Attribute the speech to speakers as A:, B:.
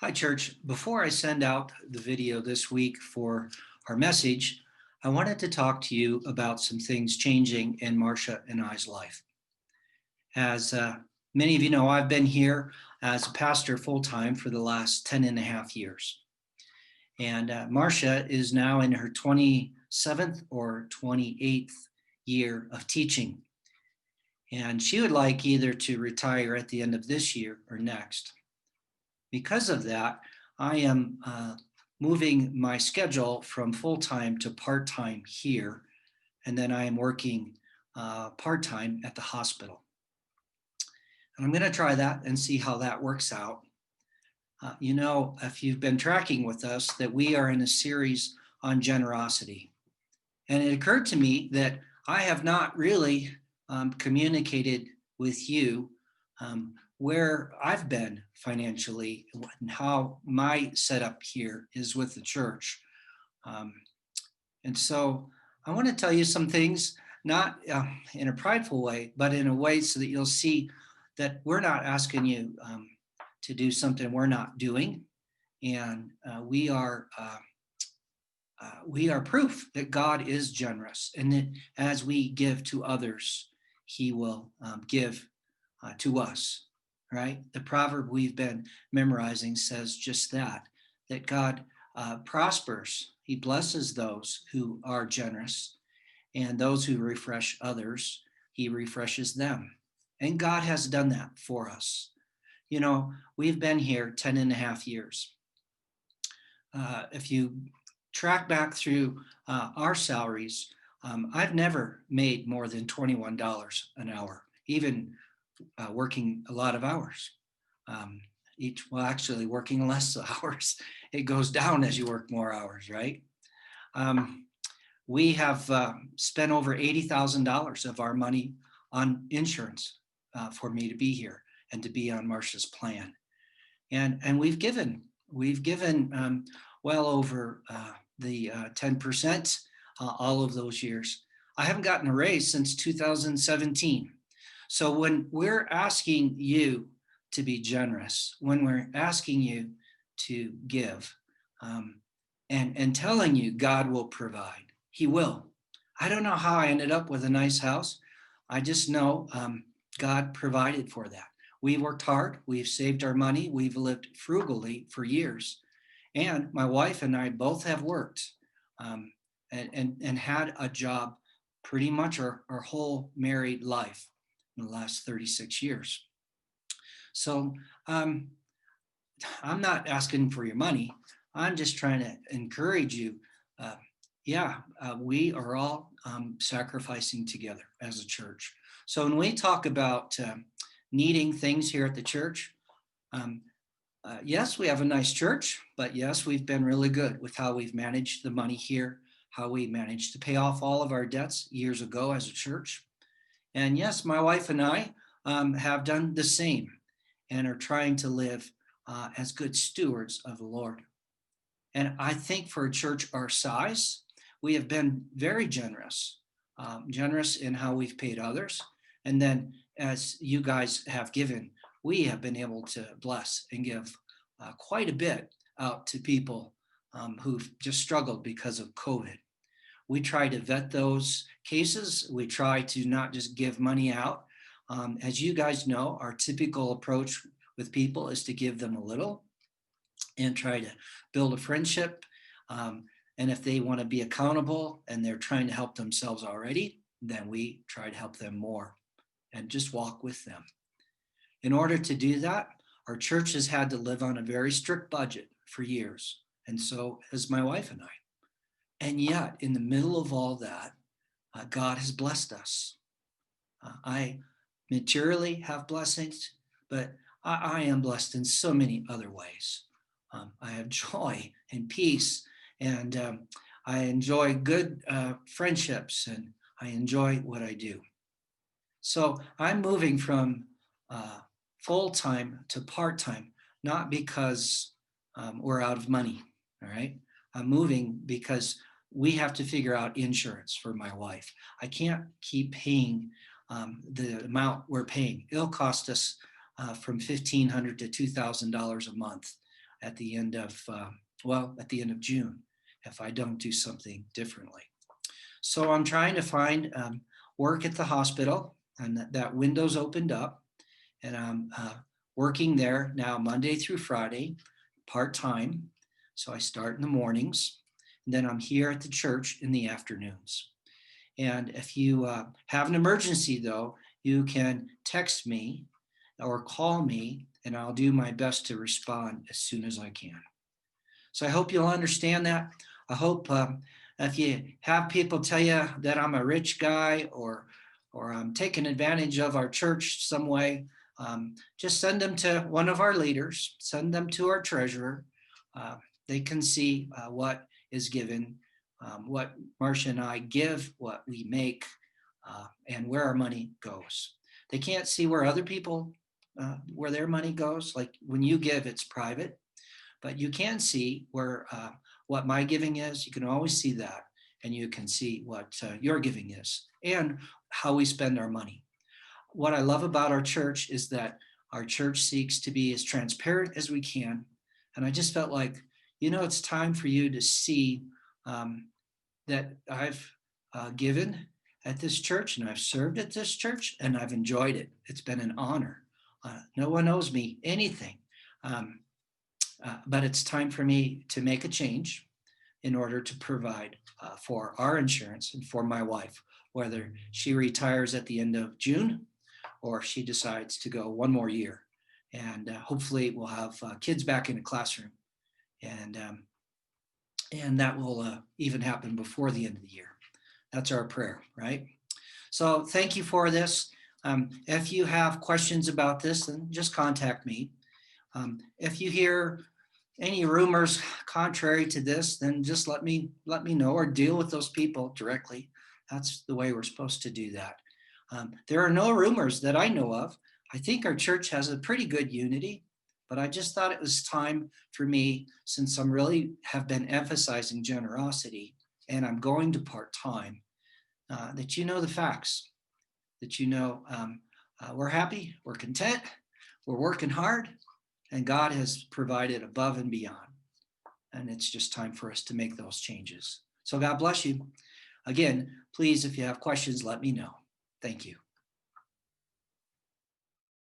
A: Hi, church. Before I send out the video this week for our message, I wanted to talk to you about some things changing in Marcia and I's life. As many of you know, I've been here as a pastor full time for the last 10 and a half years. And Marcia is now in her 27th or 28th year of teaching. And she would like either to retire at the end of this year or next. Because of that, I am moving my schedule from full-time to part-time here, and then I am working part-time at the hospital. And I'm going to try that and see how that works out. If you've been tracking with us, that we are in a series on generosity. And it occurred to me that I have not really communicated with you where I've been financially and how my setup here is with the church. And so I want to tell you some things, not in a prideful way, but in a way so that you'll see that we're not asking you to do something we're not doing. And we are proof that God is generous, and that as we give to others, he will give to us. Right? The proverb we've been memorizing says just that God prospers. He blesses those who are generous, and those who refresh others, he refreshes them. And God has done that for us. You know, we've been here 10 and a half years. If you track back through our salaries, I've never made more than $21 an hour, even working a lot of hours. Actually working less hours. It goes down as you work more hours, right? We have spent over $80,000 of our money on insurance for me to be here and to be on Marcia's plan. And we've given well over the 10% all of those years. I haven't gotten a raise since 2017. So when we're asking you to be generous, when we're asking you to give, and telling you God will provide, he will. I don't know how I ended up with a nice house. I just know God provided for that. We worked hard. We've saved our money. We've lived frugally for years. And my wife and I both have worked and had a job pretty much our whole married life in the last 36 years. So I'm not asking for your money. I'm just trying to encourage you. We are all sacrificing together as a church. So when we talk about needing things here at the church, yes, we have a nice church, but yes, we've been really good with how we've managed the money here, how we managed to pay off all of our debts years ago as a church. And yes, my wife and I have done the same and are trying to live as good stewards of the Lord. And I think for a church our size, we have been very generous in how we've paid others. And then as you guys have given, we have been able to bless and give quite a bit out to people who've just struggled because of COVID. We try to vet those cases. We try to not just give money out. As you guys know, our typical approach with people is to give them a little and try to build a friendship. And if they want to be accountable and they're trying to help themselves already, then we try to help them more and just walk with them. In order to do that, our church has had to live on a very strict budget for years. And so has my wife and I. And yet, in the middle of all that, God has blessed us. I materially have blessings, but I am blessed in so many other ways. I have joy and peace, and I enjoy good friendships, and I enjoy what I do. So I'm moving from full-time to part-time, not because we're out of money, all right? I'm moving because we have to figure out insurance for my wife. I can't keep paying the amount we're paying. It'll cost us from $1,500 to $2,000 a month. at the end of, at the end of June, if I don't do something differently. So I'm trying to find work at the hospital, and that window's opened up, and I'm working there now Monday through Friday, part-time. So I start in the mornings, and then I'm here at the church in the afternoons. And if you have an emergency, though, you can text me or call me, and I'll do my best to respond as soon as I can. So I hope you'll understand that. I hope if you have people tell you that I'm a rich guy or I'm taking advantage of our church some way, just send them to one of our leaders, send them to our treasurer. They can see what is given, what Marcia and I give, what we make, and where our money goes. They can't see where other people, where their money goes. Like when you give, it's private, but you can see where what my giving is. You can always see that, and you can see what your giving is and how we spend our money. What I love about our church is that our church seeks to be as transparent as we can. And I just felt like, it's time for you to see that I've given at this church, and I've served at this church, and I've enjoyed it. It's been an honor. No one owes me anything. But it's time for me to make a change in order to provide for our insurance and for my wife, whether she retires at the end of June or she decides to go one more year. And hopefully we'll have kids back in the classroom. And that will even happen before the end of the year. That's our prayer, right? So thank you for this. If you have questions about this, then just contact me. If you hear any rumors contrary to this, then just let me know, or deal with those people directly. That's the way we're supposed to do that. There are no rumors that I know of. I think our church has a pretty good unity, but I just thought it was time for me, since I'm really have been emphasizing generosity and I'm going to part-time, that you know the facts, that we're happy, we're content, we're working hard, and God has provided above and beyond. And it's just time for us to make those changes. So God bless you. Again, please, if you have questions, let me know. Thank you.